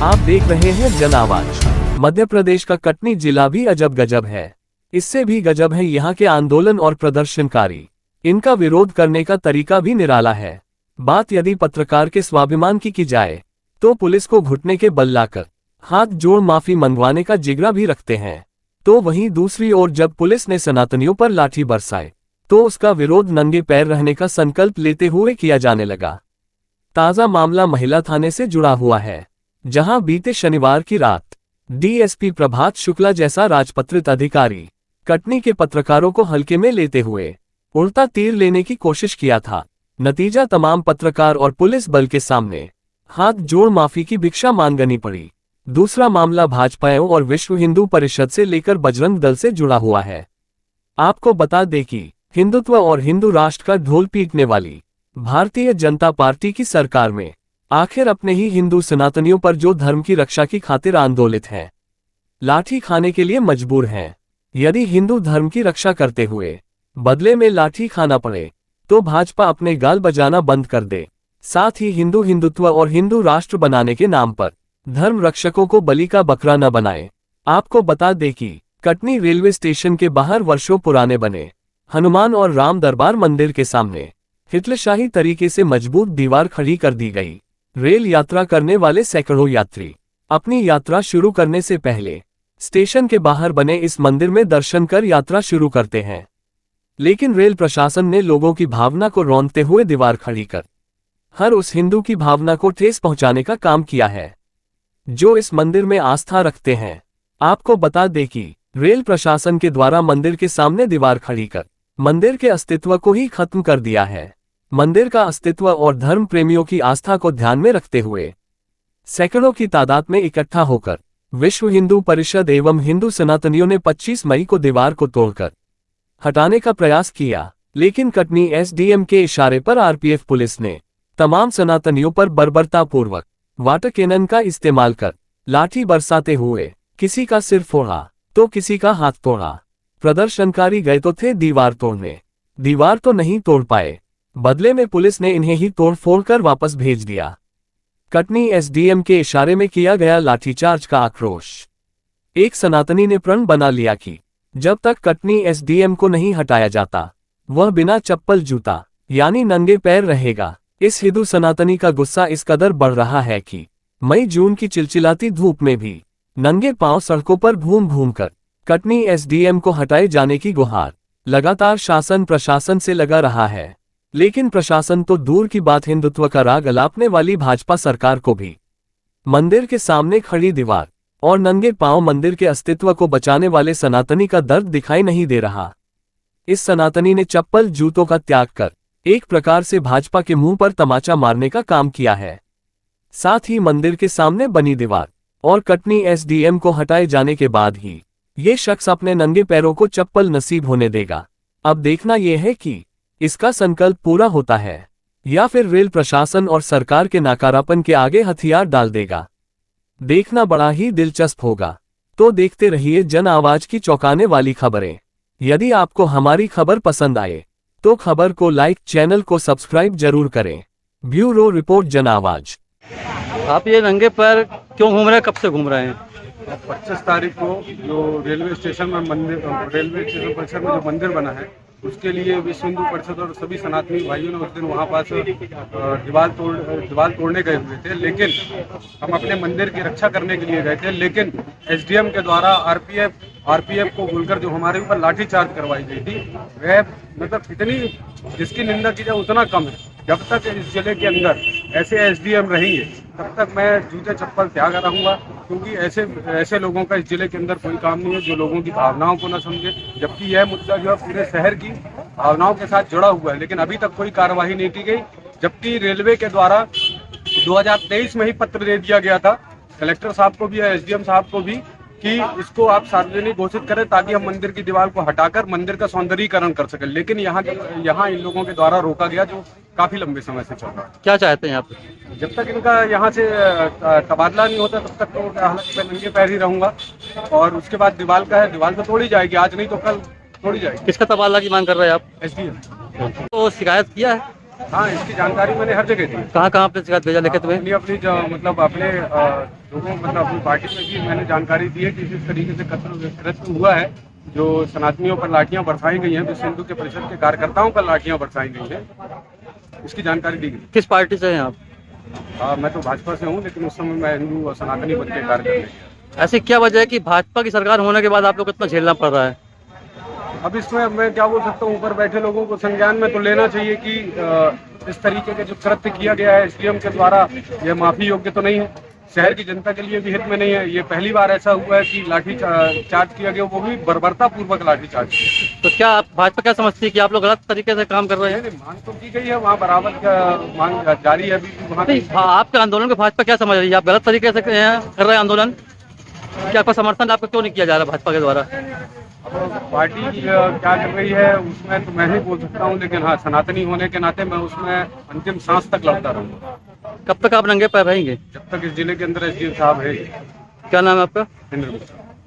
आप देख रहे हैं जन आवाज। मध्य प्रदेश का कटनी जिला भी अजब गजब है। इससे भी गजब है यहाँ के आंदोलन और प्रदर्शनकारी। इनका विरोध करने का तरीका भी निराला है। बात यदि पत्रकार के स्वाभिमान की जाए तो पुलिस को घुटने के बल लाकर हाथ जोड़ माफी मंगवाने का जिगरा भी रखते हैं। तो वहीं दूसरी ओर जब पुलिस ने सनातनियों पर लाठी बरसाए तो उसका विरोध नंगे पैर रहने का संकल्प लेते हुए किया जाने लगा। ताजा मामला महिला थाने से जुड़ा हुआ है, जहां बीते शनिवार की रात डीएसपी प्रभात शुक्ला जैसा राजपत्रित अधिकारी कटनी के पत्रकारों को हल्के में लेते हुए उड़ता तीर लेने की कोशिश किया था। नतीजा तमाम पत्रकार और पुलिस बल के सामने हाथ जोड़ माफी की भिक्षा मांगनी पड़ी। दूसरा मामला भाजपाओं और विश्व हिंदू परिषद से लेकर बजरंग दल से जुड़ा हुआ है। आपको बता दें कि हिंदुत्व और हिंदू राष्ट्र का ढोल पीटने वाली भारतीय जनता पार्टी की सरकार में आखिर अपने ही हिंदू सनातनियों पर जो धर्म की रक्षा की खातिर आंदोलित हैं, लाठी खाने के लिए मजबूर हैं। यदि हिंदू धर्म की रक्षा करते हुए बदले में लाठी खाना पड़े तो भाजपा अपने गाल बजाना बंद कर दे। साथ ही हिंदू हिंदुत्व और हिंदू राष्ट्र बनाने के नाम पर धर्म रक्षकों को बलि का बकरा न बनाए। आपको बता दें कि कटनी रेलवे स्टेशन के बाहर वर्षों पुराने बने हनुमान और राम दरबार मंदिर के सामने हिटलरशाही तरीके से मजबूत दीवार खड़ी कर दी गई। रेल यात्रा करने वाले सैकड़ों यात्री अपनी यात्रा शुरू करने से पहले स्टेशन के बाहर बने इस मंदिर में दर्शन कर यात्रा शुरू करते हैं, लेकिन रेल प्रशासन ने लोगों की भावना को रौंदते हुए दीवार खड़ी कर हर उस हिंदू की भावना को ठेस पहुंचाने का काम किया है जो इस मंदिर में आस्था रखते हैं। आपको बता दें कि रेल प्रशासन के द्वारा मंदिर के सामने दीवार खड़ी कर मंदिर के अस्तित्व को ही खत्म कर दिया है। मंदिर का अस्तित्व और धर्म प्रेमियों की आस्था को ध्यान में रखते हुए सैकड़ों की तादाद में इकट्ठा होकर विश्व हिंदू परिषद एवं हिंदू सनातनियों ने 25 मई को दीवार को तोड़कर हटाने का प्रयास किया, लेकिन कटनी एसडीएम के इशारे पर आरपीएफ पुलिस ने तमाम सनातनियों पर बर्बरतापूर्वक वाटर कैनन का इस्तेमाल कर लाठी बरसाते हुए किसी का सिर फोड़ा तो किसी का हाथ तोड़ा। प्रदर्शनकारी गए तो थे दीवार तोड़ने, दीवार तो नहीं तोड़ पाए, बदले में पुलिस ने इन्हें ही तोड़ फोड़ कर वापस भेज दिया। कटनी एसडीएम के इशारे में किया गया लाठीचार्ज का आक्रोश। एक सनातनी ने प्रण बना लिया कि जब तक कटनी एसडीएम को नहीं हटाया जाता वह बिना चप्पल जूता यानी नंगे पैर रहेगा। इस हिंदू सनातनी का गुस्सा इस कदर बढ़ रहा है कि मई जून की चिलचिलाती धूप में भी नंगे पांव सड़कों पर घूम घूम कर कटनी एसडीएम को हटाए जाने की गुहार लगातार शासन प्रशासन से लगा रहा है। लेकिन प्रशासन तो दूर की बात, हिंदुत्व का राग अलापने वाली भाजपा सरकार को भी मंदिर के सामने खड़ी दीवार और नंगे पांव मंदिर के अस्तित्व को बचाने वाले सनातनी का दर्द दिखाई नहीं दे रहा। इस सनातनी ने चप्पल जूतों का त्याग कर एक प्रकार से भाजपा के मुंह पर तमाचा मारने का काम किया है। साथ ही मंदिर के सामने बनी दीवार और कटनी एसडीएम को हटाए जाने के बाद ही ये शख्स अपने नंगे पैरों को चप्पल नसीब होने देगा। अब देखना यह है कि इसका संकल्प पूरा होता है या फिर रेल प्रशासन और सरकार के नाकारापन के आगे हथियार डाल देगा। देखना बड़ा ही दिलचस्प होगा। तो देखते रहिए जन आवाज की चौंकाने वाली खबरें। यदि आपको हमारी खबर पसंद आए तो खबर को लाइक, चैनल को सब्सक्राइब जरूर करें। ब्यूरो रिपोर्ट जन आवाज। आप ये नंगे पैर क्यों घूम रहे हैं, कब से घूम रहे हैं? 25 तारीख को जो रेलवे स्टेशन में रेलवे स्टेशन परिसर में जो मंदिर बना है उसके लिए विश्व हिंदू परिषद और सभी सनातनी भाइयों ने उस दिन वहाँ पास दीवार तोड़ने गए हुए थे। लेकिन हम अपने मंदिर की रक्षा करने के लिए गए थे, लेकिन एसडीएम के द्वारा आरपीएफ को बोलकर जो हमारे ऊपर लाठीचार्ज करवाई गई थी वह मतलब इतनी जिसकी निंदा की जाए उतना कम है। जब तक इस जिले के अंदर ऐसे एसडीएम रहेंगे तब तक मैं जूते चप्पल त्याग रहूँगा, क्योंकि ऐसे लोगों का इस जिले के अंदर कोई काम नहीं है जो लोगों की भावनाओं को न समझे। जबकि यह मुद्दा जो है पूरे शहर की भावनाओं के साथ जुड़ा हुआ है, लेकिन अभी तक कोई कार्रवाई नहीं की गई। जबकि रेलवे के द्वारा 2023 में ही पत्र दे दिया गया था कलेक्टर साहब को भी और एसडीएम साहब को भी कि इसको आप सार्वजनिक घोषित करें ताकि हम मंदिर की दीवार को हटाकर मंदिर का सौंदर्यीकरण कर सकें। लेकिन यहाँ इन लोगों के द्वारा रोका गया, जो काफी लंबे समय से चल रहा है। क्या चाहते हैं आप? जब तक इनका यहाँ से तबादला नहीं होता तब तक तो हालांकि मैं नंगे पैर ही रहूंगा। और उसके बाद दीवार तो तोड़ी जाएगी, आज नहीं तो कल तोड़ी जाएगी। किसका तबादला की मांग कर रहे हैं आप? एसडीएम। तो शिकायत किया है? हाँ, इसकी जानकारी मैंने हर जगह दी। कहाँ कहाँ आपने शिकायत भेजा लिखित में? अपनी मतलब अपने लोगों मतलब अपनी पार्टी में भी मैंने जानकारी दी है कि जिस तरीके से कृत्य हुआ है, जो सनातनियों पर लाठियां बरसाई गई हैं, विश्व हिंदू के परिषद के कार्यकर्ताओं पर लाठियां बरसाई गई हैं, इसकी जानकारी दी गई। किस पार्टी से हैं आप? मैं तो भाजपा से हूँ, लेकिन उस समय मैं हिंदू और सनातनी बन के कार्य कर रही हूँ। ऐसी क्या वजह है कि भाजपा की सरकार होने के बाद आप लोग को इतना झेलना पड़ रहा है? अब इसमें मैं क्या बोल सकता हूँ, ऊपर बैठे लोगों को संज्ञान में तो लेना चाहिए कि इस तरीके के जो कृत्य किया गया है एसडीएम के द्वारा, यह माफी योग्य तो नहीं है, शहर की जनता के लिए भी हित में नहीं है। ये पहली बार ऐसा हुआ है कि लाठी चार्ज किया गया, वो भी बर्बरता पूर्वक लाठी चार्ज किया। तो क्या आप भाजपा क्या समझती है कि आप लोग गलत तरीके से काम कर रहे हैं? मांग तो की गई है, वहाँ बराबर का मांग जारी है अभी भी वहाँ। नहीं, आपके आंदोलन को भाजपा क्या समझ रही है? आप गलत तरीके से कर रहे हैं आंदोलन? क्या आपका समर्थन आपको क्यों नहीं किया जा रहा भाजपा के द्वारा? पार्टी क्या कर रही है उसमें तो मैं नहीं बोल सकता हूँ, लेकिन हाँ, सनातनी होने के नाते मैं उसमें अंतिम सांस तक लड़ता रहूँगा। कब तक आप नंगे पैर रहेंगे? जब तक इस जिले के अंदर एसडीएम साहब है। क्या नाम है आपका? इंद्र गुप्ता।